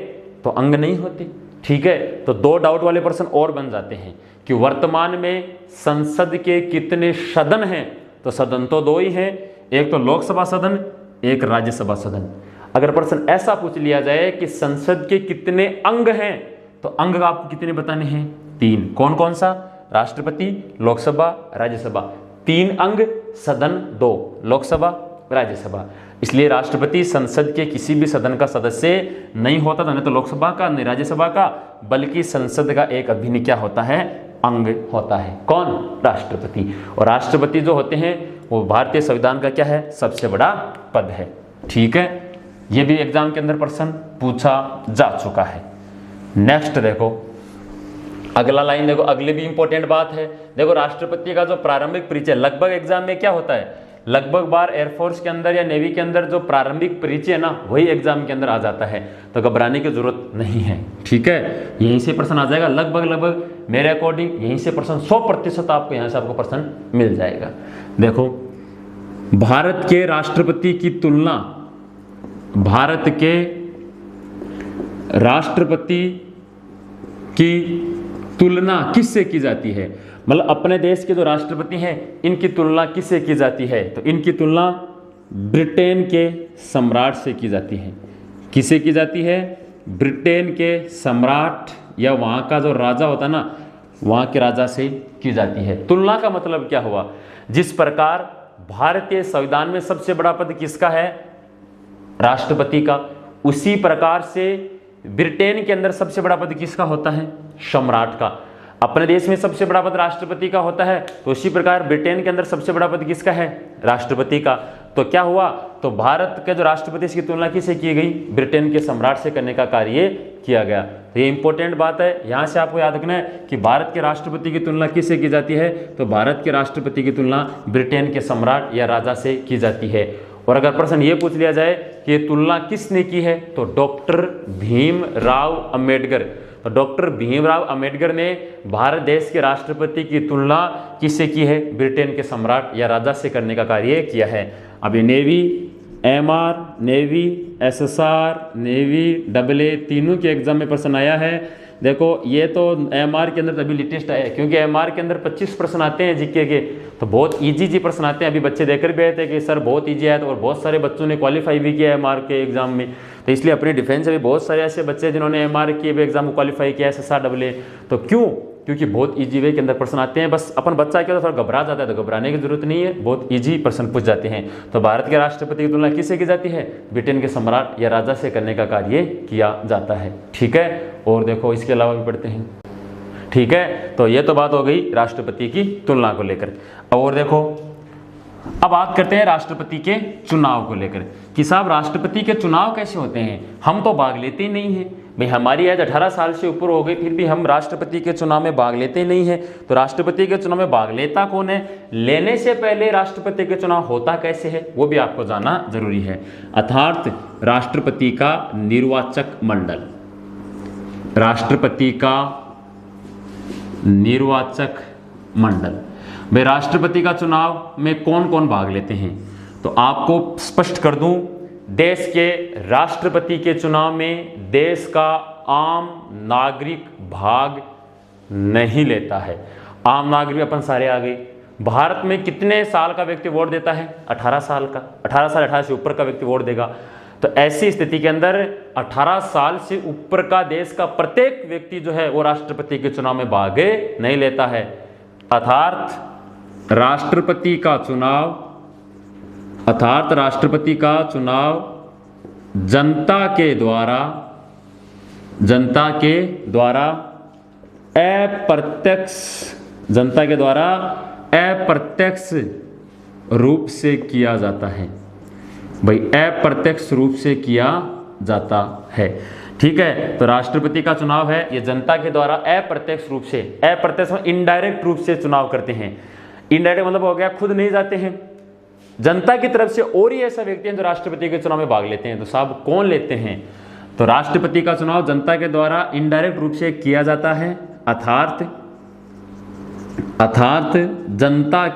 तो अंग नहीं होते, ठीक है। तो 2 डाउट वाले प्रश्न और बन जाते हैं कि वर्तमान में संसद के कितने सदन हैं? तो सदन तो 2 ही हैं, एक तो लोकसभा सदन, एक राज्यसभा सदन। अगर प्रश्न ऐसा पूछ लिया जाए कि संसद के कितने अंग हैं, तो अंग आपको कितने बताने हैं? 3। कौन कौन सा? राष्ट्रपति, लोकसभा, राज्यसभा। 3 अंग, सदन 2, लोकसभा, राज्यसभा। इसलिए राष्ट्रपति संसद के किसी भी सदन का सदस्य नहीं होता था, नहीं तो लोकसभा का, नहीं राज्यसभा का, बल्कि संसद का एक अभिन्न क्या होता है? अंग होता है। कौन? राष्ट्रपति। और राष्ट्रपति जो होते हैं वो भारतीय संविधान का क्या है? सबसे बड़ा पद है, ठीक है। ये भी एग्जाम के अंदर प्रश्न पूछा जा चुका है। नेक्स्ट देखो, अगला लाइन देखो, अगली भी इंपॉर्टेंट बात है। देखो राष्ट्रपति का जो प्रारंभिक परिचय, लगभग एग्जाम में क्या होता है, लगभग बार एयरफोर्स के अंदर या नेवी के अंदर जो प्रारंभिक परिचय है ना, वही एग्जाम के अंदर आ जाता है। तो घबराने की जरूरत नहीं है, ठीक है। यहीं से प्रश्न आ जाएगा, लगभग मेरे अकॉर्डिंग यहीं से प्रश्न 100% आपको यहाँ से आपको प्रश्न मिल जाएगा। देखो, भारत के राष्ट्रपति की तुलना, भारत के राष्ट्रपति की तुलना किससे की जाती है? मतलब अपने देश के जो राष्ट्रपति हैं इनकी तुलना किससे की जाती है? तो इनकी तुलना ब्रिटेन के सम्राट से की जाती है। किससे की जाती है? ब्रिटेन के सम्राट या वहाँ का जो राजा होता है ना, वहाँ के राजा से की जाती है। तुलना का मतलब क्या हुआ? जिस प्रकार भारतीय संविधान में सबसे बड़ा पद किसका है? राष्ट्रपति का। उसी प्रकार से ब्रिटेन के अंदर सबसे बड़ा पद किसका होता है? सम्राट का। अपने देश में सबसे बड़ा पद राष्ट्रपति का होता है, तो उसी प्रकार ब्रिटेन के अंदर सबसे बड़ा पद किसका है? राष्ट्रपति का। तो क्या हुआ? तो भारत के जो राष्ट्रपति की तुलना किससे की गई? ब्रिटेन के सम्राट से करने का कार्य किया गया। तो ये इंपॉर्टेंट बात है, यहाँ से आपको याद रखना है कि भारत के राष्ट्रपति की तुलना किससे की जाती है? तो भारत के राष्ट्रपति की तुलना ब्रिटेन के सम्राट या राजा से की जाती है। और अगर प्रश्न ये पूछ लिया जाए कि ये तुलना किसने की है, तो डॉक्टर भीमराव अंबेडकर। तो डॉक्टर भीमराव अंबेडकर ने भारत देश के राष्ट्रपति की तुलना किससे की है? ब्रिटेन के सम्राट या राजा से करने का कार्य किया है। अभी navy, MR, navy, SSR, navy, AA तीनों के एग्जाम में प्रश्न आया है। देखो ये तो एमआर के अंदर अभी लेटेस्ट आया है, क्योंकि एमआर के अंदर 25 प्रश्न आते हैं जीके के, तो बहुत इजी प्रश्न आते हैं। अभी बच्चे देखकर भी आए थे कि सर बहुत इजी आया था, और बहुत सारे बच्चों ने क्वालिफाई भी किया एमआर के एग्जाम में। तो इसलिए अपनी डिफेंस में बहुत सारे ऐसे बच्चे जिन्होंने एमआर के भी एग्जाम को क्वालिफाई किया है, SSR AA। तो क्यों? क्योंकि बहुत इजी वे के अंदर प्रश्न आते हैं। बस अपन बच्चा क्या थोड़ा घबरा जाता है, तो घबराने की जरूरत नहीं है, बहुत इजी प्रश्न पूछ जाते हैं। तो भारत के राष्ट्रपति की तुलना किससे की जाती है? ब्रिटेन के सम्राट या राजा से करने का कार्य किया जाता है, ठीक है। और देखो इसके अलावा भी पढ़ते हैं, ठीक है। तो ये तो बात हो गई राष्ट्रपति की तुलना को लेकर। और देखो अब बात करते हैं राष्ट्रपति के चुनाव को लेकर कि साहब राष्ट्रपति के चुनाव कैसे होते हैं। हम तो भाग लेते ही नहीं हैं भाई, हमारी एज 18 साल से ऊपर हो गई, फिर भी हम राष्ट्रपति के चुनाव में भाग लेते ही नहीं हैं। तो राष्ट्रपति के चुनाव में भाग लेता कौन है? लेने से पहले राष्ट्रपति के चुनाव होता कैसे है, वो भी आपको जानना जरूरी है। अर्थात राष्ट्रपति का निर्वाचक मंडल, राष्ट्रपति का निर्वाचक मंडल। भाई राष्ट्रपति का चुनाव में कौन कौन भाग लेते हैं? तो आपको स्पष्ट कर दूं, देश के राष्ट्रपति के चुनाव में देश का आम नागरिक भाग नहीं लेता है। आम नागरिक अपन सारे आ गए। भारत में कितने साल का व्यक्ति वोट देता है? 18 साल का। 18 साल 18 से ऊपर का व्यक्ति वोट देगा। तो ऐसी स्थिति के अंदर 18 साल से ऊपर का देश का प्रत्येक व्यक्ति जो है वो राष्ट्रपति के चुनाव में भाग नहीं लेता है। अर्थात राष्ट्रपति का चुनाव जनता के द्वारा अप्रत्यक्ष रूप से किया जाता है। भाई अप्रत्यक्ष रूप से किया जाता है, ठीक है। तो राष्ट्रपति का चुनाव है ये जनता के द्वारा अप्रत्यक्ष रूप से, अप्रत्यक्ष इनडायरेक्ट रूप से चुनाव करते हैं। इनडायरेक्ट मतलब हो गया खुद नहीं जाते हैं, जनता की तरफ से और ही ऐसा व्यक्ति हैं जो राष्ट्रपति के चुनाव में भाग लेते हैं। तो साहब कौन लेते हैं? तो राष्ट्रपति का चुनाव जनता के द्वारा इनडायरेक्ट रूप से किया जाता है। अर्थात अर्थात जनता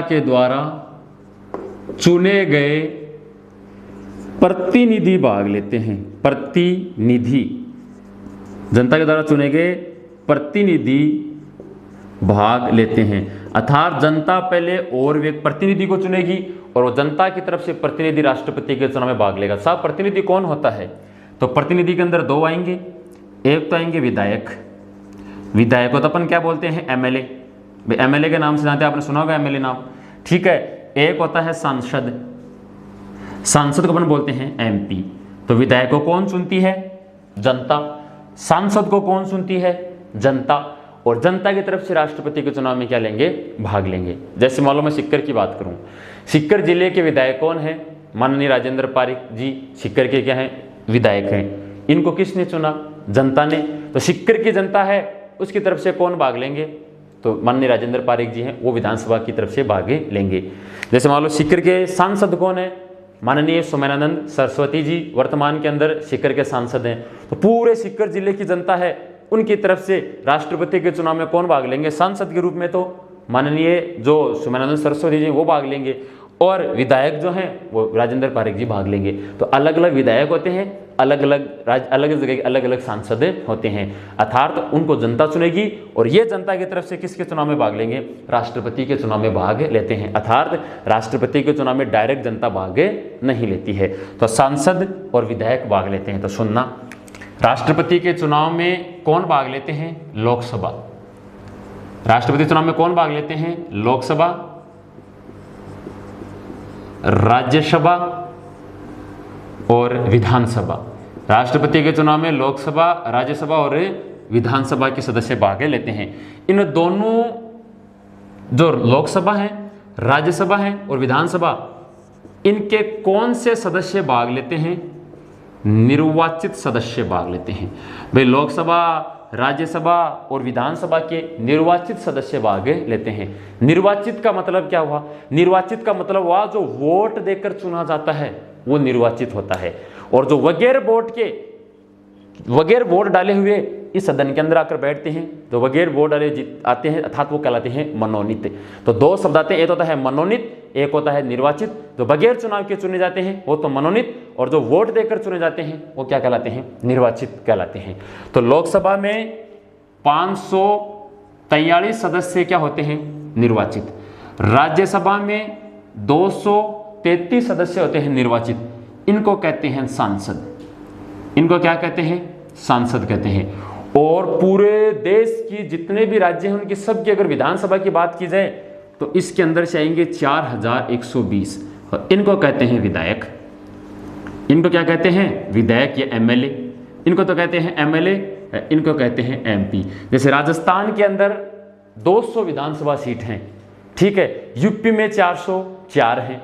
के द्वारा चुने गए प्रतिनिधि भाग लेते हैं। प्रतिनिधि, जनता के द्वारा चुने गए प्रतिनिधि भाग लेते हैं। अर्थात जनता पहले और एक प्रतिनिधि को चुनेगी और वो जनता की तरफ से प्रतिनिधि राष्ट्रपति के चुनाव में भाग लेगा। साहब प्रतिनिधि कौन होता है? तो प्रतिनिधि के अंदर दो आएंगे, एक तो आएंगे विधायक। विधायक को तो अपन क्या बोलते हैं? एमएलए। एमएलए के नाम से जानते हैं, आपने सुना होगा एमएलए नाम, ठीक है। एक होता है सांसद, सांसद को अपन बोलते हैं एमपी। तो विधायक को कौन चुनती है? जनता। सांसद को कौन चुनती है? जनता। और जनता की तरफ से राष्ट्रपति के चुनाव में क्या लेंगे? भाग लेंगे। जैसे मान लो मैं सीकर की बात करूं, सीकर जिले के विधायक कौन है? माननीय राजेंद्र पारिक जी सीकर के क्या हैं? विधायक हैं। इनको किसने चुना? जनता ने। तो सीकर की जनता है, उसकी तरफ से कौन भाग लेंगे? तो माननीय राजेंद्र पारिक जी हैं, वो विधानसभा की तरफ से भाग लेंगे। जैसे मान लो सीकर के सांसद कौन है? माननीय सोमेनानंद सरस्वती जी वर्तमान के अंदर सीकर के सांसद हैं। तो पूरे सीकर जिले की जनता है, उनकी तरफ से राष्ट्रपति के चुनाव में कौन भाग लेंगे? सांसद के रूप में तो माननीय जो सोमेनानंद सरस्वती जी वो भाग लेंगे, और विधायक जो हैं वो राजेंद्र पारिक जी भाग लेंगे। तो अलग अलग विधायक होते हैं, अलग अलग जगह अलग अलग सांसद होते हैं। अर्थात उनको जनता चुनेगी और ये जनता की तरफ से किसके चुनाव में भाग लेंगे? राष्ट्रपति के चुनाव में भाग लेते हैं। अर्थात राष्ट्रपति के चुनाव में डायरेक्ट जनता भाग नहीं लेती है। तो सांसद और विधायक भाग लेते हैं। तो सुनना, राष्ट्रपति के चुनाव में कौन भाग लेते हैं? लोकसभा। राष्ट्रपति चुनाव में कौन भाग लेते हैं? लोकसभा, राज्यसभा और विधानसभा। राष्ट्रपति के चुनाव में लोकसभा, राज्यसभा और विधानसभा के सदस्य भाग लेते हैं। इन दोनों जो लोकसभा है, राज्यसभा है और विधानसभा, इनके कौन से सदस्य भाग लेते हैं? निर्वाचित सदस्य भाग लेते हैं। भाई लोकसभा, राज्यसभा और विधानसभा के निर्वाचित सदस्य भाग लेते हैं। निर्वाचित का मतलब क्या हुआ? निर्वाचित का मतलब हुआ जो वोट देकर चुना जाता है वो निर्वाचित होता है, और जो बगैर वोट डाले हुए इस सदन के अंदर आकर बैठते हैं, जो बगैर वोट डाले आते हैं, अर्थात वो कहलाते हैं मनोनीत। तो दो शब्द आते हैं, एक होता है मनोनीत, एक होता है निर्वाचित। जो बगैर चुनाव के चुने जाते हैं वो तो मनोनीत, और जो वोट देकर चुने जाते हैं वो क्या कहलाते हैं? निर्वाचित कहलाते हैं। तो लोकसभा में 543 सदस्य क्या होते हैं? निर्वाचित। राज्यसभा में 233 सदस्य होते हैं निर्वाचित। इनको कहते हैं सांसद। इनको क्या कहते हैं? सांसद कहते हैं। और पूरे देश की जितने भी राज्य हैं उनकी सबकी अगर विधानसभा की बात की जाए तो इसके अंदर से आएंगे 4120, और इनको कहते हैं विधायक। इनको क्या कहते हैं? विधायक या एमएलए। इनको तो कहते हैं एमएलए, इनको कहते हैं एमपी। जैसे राजस्थान के अंदर 200 विधानसभा सीट हैं, ठीक है। यूपी में 404 हैं,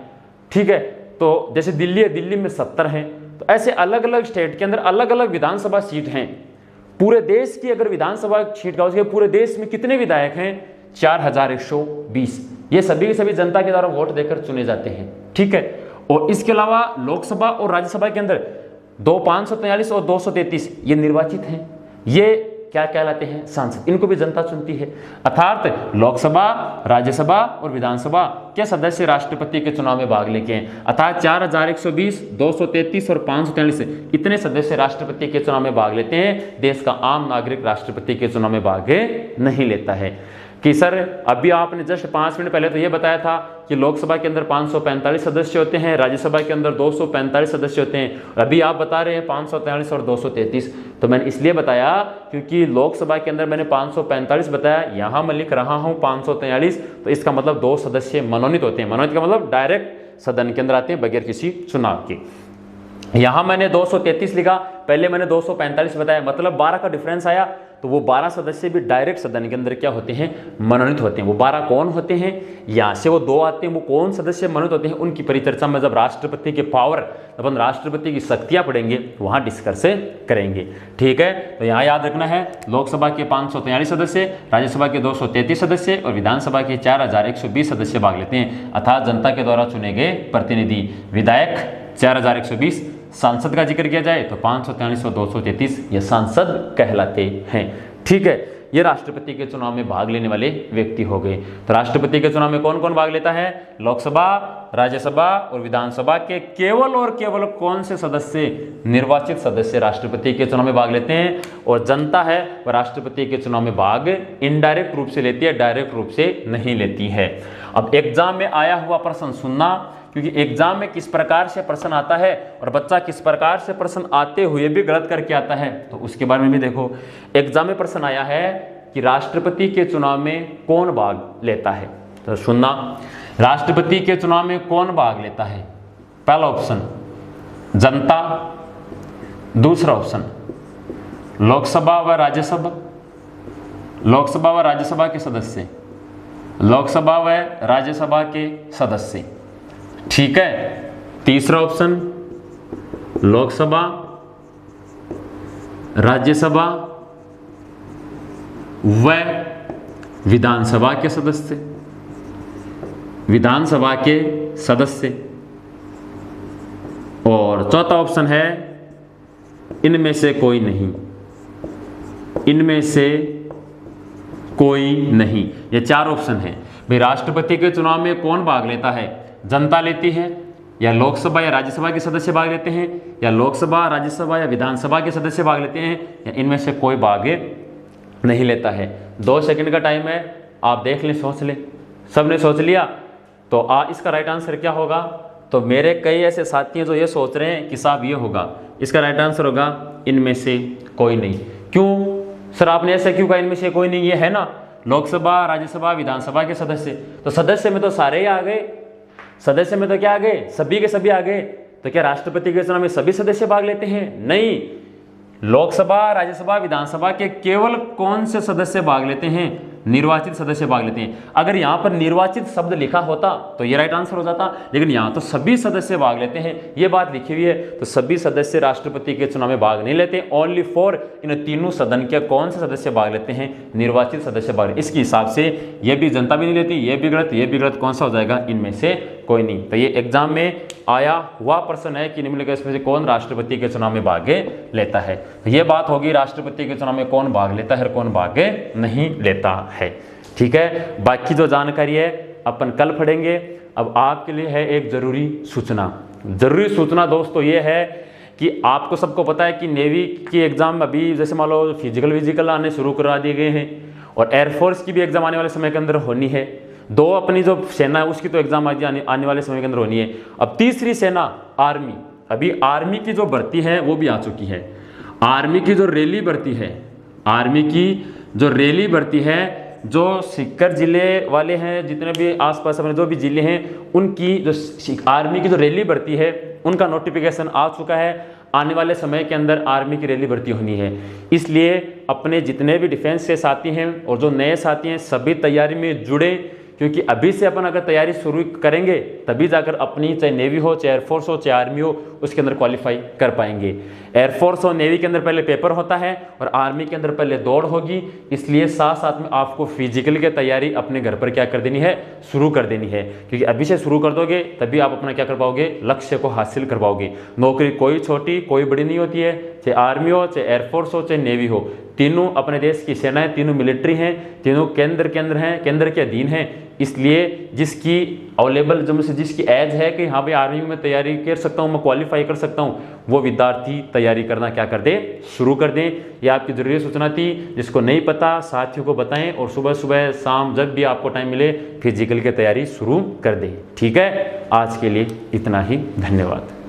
ठीक है। तो जैसे दिल्ली है, दिल्ली में 70 हैं। तो ऐसे अलग अलग स्टेट के अंदर अलग अलग विधानसभा सीट हैं। पूरे देश की अगर विधानसभा सीट का उसके पूरे देश में कितने विधायक हैं? 4120। ये सभी के सभी जनता के द्वारा वोट देकर चुने जाते हैं, ठीक है। और इसके अलावा लोकसभा और राज्यसभा के अंदर 543 और 233 ये निर्वाचित हैं। ये क्या कहलाते हैं? सांसद। इनको भी जनता चुनती है। अर्थात लोकसभा, राज्यसभा और विधानसभा के सदस्य राष्ट्रपति के चुनाव में भाग लेके हैं। अर्थात 4120, 233 और 543 इतने सदस्य राष्ट्रपति के चुनाव में भाग लेते हैं। देश का आम नागरिक राष्ट्रपति के चुनाव में भाग नहीं लेता है। कि सर अभी आपने जस्ट 5 मिनट पहले तो ये बताया था कि लोकसभा के अंदर 545 सदस्य होते हैं, राज्यसभा के अंदर 245 सदस्य होते हैं, अभी आप बता रहे हैं 543 और 233। तो मैंने इसलिए बताया क्योंकि लोकसभा के अंदर मैंने 545 बताया, यहाँ मैं लिख रहा हूँ 543, तो इसका मतलब 2 सदस्य मनोनीत होते हैं। मनोनीत का मतलब डायरेक्ट सदन के अंदर आते हैं बगैर किसी चुनाव के। यहाँ मैंने 233 लिखा, पहले मैंने 245 बताया, मतलब 12 का डिफरेंस आया। तो वो 12 सदस्य भी डायरेक्ट सदन के अंदर क्या होते हैं? मनोनीत होते हैं। वो 12 कौन होते हैं? यहाँ से वो 2 आते हैं। वो कौन सदस्य मनोनीत होते हैं? उनकी परिचर्चा में जब राष्ट्रपति के पावर, अपन राष्ट्रपति की शक्तियाँ पढ़ेंगे वहाँ डिस्कस करेंगे, ठीक है। तो यहाँ याद रखना है, लोकसभा के 543 सदस्य, राज्यसभा के 233 सदस्य और विधानसभा के 4120 सदस्य भाग लेते हैं। अर्थात जनता के द्वारा चुने गए प्रतिनिधि। विधायक 4120, सांसद का जिक्र किया जाए तो 543 और 233 ये सांसद कहलाते हैं, ठीक है, ये राष्ट्रपति के चुनाव में भाग लेने वाले व्यक्ति हो गए। तो राष्ट्रपति के चुनाव में कौन कौन भाग लेता है? लोकसभा, राज्यसभा और विधानसभा के केवल और केवल कौन से सदस्य? निर्वाचित सदस्य राष्ट्रपति के चुनाव में भाग लेते हैं। और जनता है वह राष्ट्रपति के चुनाव में भाग इनडायरेक्ट रूप से लेती है, डायरेक्ट रूप से नहीं लेती है। अब एग्जाम में आया हुआ प्रश्न सुनना, क्योंकि एग्जाम में किस प्रकार से प्रश्न आता है और बच्चा किस प्रकार से प्रश्न आते हुए भी गलत करके आता है, तो उसके बारे में भी देखो। एग्जाम में प्रश्न आया है कि राष्ट्रपति के चुनाव में कौन भाग लेता है, तो सुनना, राष्ट्रपति के चुनाव में कौन भाग लेता है? पहला ऑप्शन जनता, दूसरा ऑप्शन लोकसभा व राज्यसभा, लोकसभा व राज्यसभा के सदस्य, लोकसभा व राज्यसभा के सदस्य, ठीक है। तीसरा ऑप्शन लोकसभा, राज्यसभा व विधानसभा के सदस्य, विधानसभा के सदस्य। और चौथा ऑप्शन है इनमें से कोई नहीं, इनमें से कोई नहीं। ये चार ऑप्शन है भाई। राष्ट्रपति के चुनाव में कौन भाग लेता है? जनता लेती है, या लोकसभा या राज्यसभा के सदस्य भाग लेते हैं, या लोकसभा, राज्यसभा या विधानसभा के सदस्य भाग लेते हैं, या इनमें से कोई भाग नहीं लेता है। 2 सेकंड का टाइम है, आप देख लें, सोच लें। सबने सोच लिया? तो इसका राइट आंसर क्या होगा? तो मेरे कई ऐसे साथी हैं जो ये सोच रहे हैं कि साहब ये होगा, इसका राइट आंसर होगा इनमें से कोई नहीं। क्यों सर, आपने ऐसा क्यों कहा इनमें से कोई नहीं? ये है ना लोकसभा, राज्यसभा, विधानसभा के सदस्य। तो सदस्य में तो सारे ही आ गए, सदस्य में तो क्या आ गए? सभी के सभी आ गए। तो क्या राष्ट्रपति के चुनाव में सभी सदस्य भाग लेते हैं? नहीं, लोकसभा, राज्यसभा, विधानसभा के केवल कौन से सदस्य भाग लेते हैं? निर्वाचित सदस्य भाग लेते हैं। अगर यहाँ पर निर्वाचित शब्द लिखा होता तो ये राइट आंसर हो जाता, लेकिन यहाँ तो सभी सदस्य भाग लेते हैं, ये बात लिखी हुई है। तो सभी सदस्य राष्ट्रपति के चुनाव में भाग नहीं लेते। ओनली फॉर इन तीनों सदन के कौन से सदस्य भाग लेते हैं? निर्वाचित सदस्य भाग। इसके हिसाब से ये भी जनता भी नहीं लेती, ये भी गलत, ये भी गलत। कौन सा हो जाएगा? इनमें से कोई नहीं। तो ये एग्जाम में आया हुआ प्रश्न है कि निम्नलिखित में से कौन राष्ट्रपति के चुनाव में भाग लेता है। ये बात होगी राष्ट्रपति के चुनाव में कौन भाग लेता है और कौन भाग नहीं लेता है, ठीक है। बाकी जो जानकारी है अपन कल पढ़ेंगे। अब आपके लिए है एक जरूरी सूचना। जरूरी सूचना दोस्तों ये है कि आपको सबको पता है कि नेवी की एग्जाम अभी जैसे मान लो फिजिकल आने शुरू करा दिए गए हैं, और एयरफोर्स की भी एग्जाम आने वाले समय के अंदर होनी है। 2 अपनी जो सेना है उसकी तो एग्जाम आने वाले समय के अंदर होनी है। अब तीसरी सेना आर्मी, अभी आर्मी की जो भर्ती है वो भी आ चुकी है। आर्मी की जो रैली भर्ती है, आर्मी की जो रैली भर्ती है, जो सीकर जिले वाले हैं, जितने भी आसपास अपने जो भी जिले हैं, उनकी जो आर्मी की जो रैली भर्ती है उनका नोटिफिकेशन आ चुका है। आने वाले समय के अंदर आर्मी की रैली भर्ती होनी है। इसलिए अपने जितने भी डिफेंस के साथी हैं और जो नए साथी हैं सभी तैयारी में जुड़े, क्योंकि अभी से अपन अगर तैयारी शुरू करेंगे तभी जाकर अपनी चाहे नेवी हो, चाहे एयरफोर्स हो, चाहे आर्मी हो, उसके अंदर क्वालिफाई कर पाएंगे। एयरफोर्स और नेवी के अंदर पहले पेपर होता है और आर्मी के अंदर पहले दौड़ होगी। इसलिए साथ साथ में आपको फिजिकल की तैयारी अपने घर पर क्या कर देनी है? शुरू कर देनी है, क्योंकि अभी से शुरू कर दोगे तभी आप अपना क्या कर पाओगे? लक्ष्य को हासिल कर पाओगे। नौकरी कोई छोटी कोई बड़ी नहीं होती है, चाहे आर्मी हो, चाहे एयरफोर्स हो, चाहे नेवी हो। तीनों अपने देश की सेनाएं, तीनों मिलिट्री हैं, तीनों केंद्र के अंदर हैं, केंद्र के अधीन हैं। इसलिए जिसकी अवेलेबल जो से जिसकी एज है कि हाँ भाई आर्मी में तैयारी कर सकता हूँ, मैं क्वालिफाई कर सकता हूँ, वो विद्यार्थी तैयारी करना क्या कर दे? शुरू कर दें। ये आपकी जरूरी सूचना थी। जिसको नहीं पता साथियों को बताएं और सुबह सुबह शाम जब भी आपको टाइम मिले फिजिकल की तैयारी शुरू कर दें, ठीक है। आज के लिए इतना ही, धन्यवाद।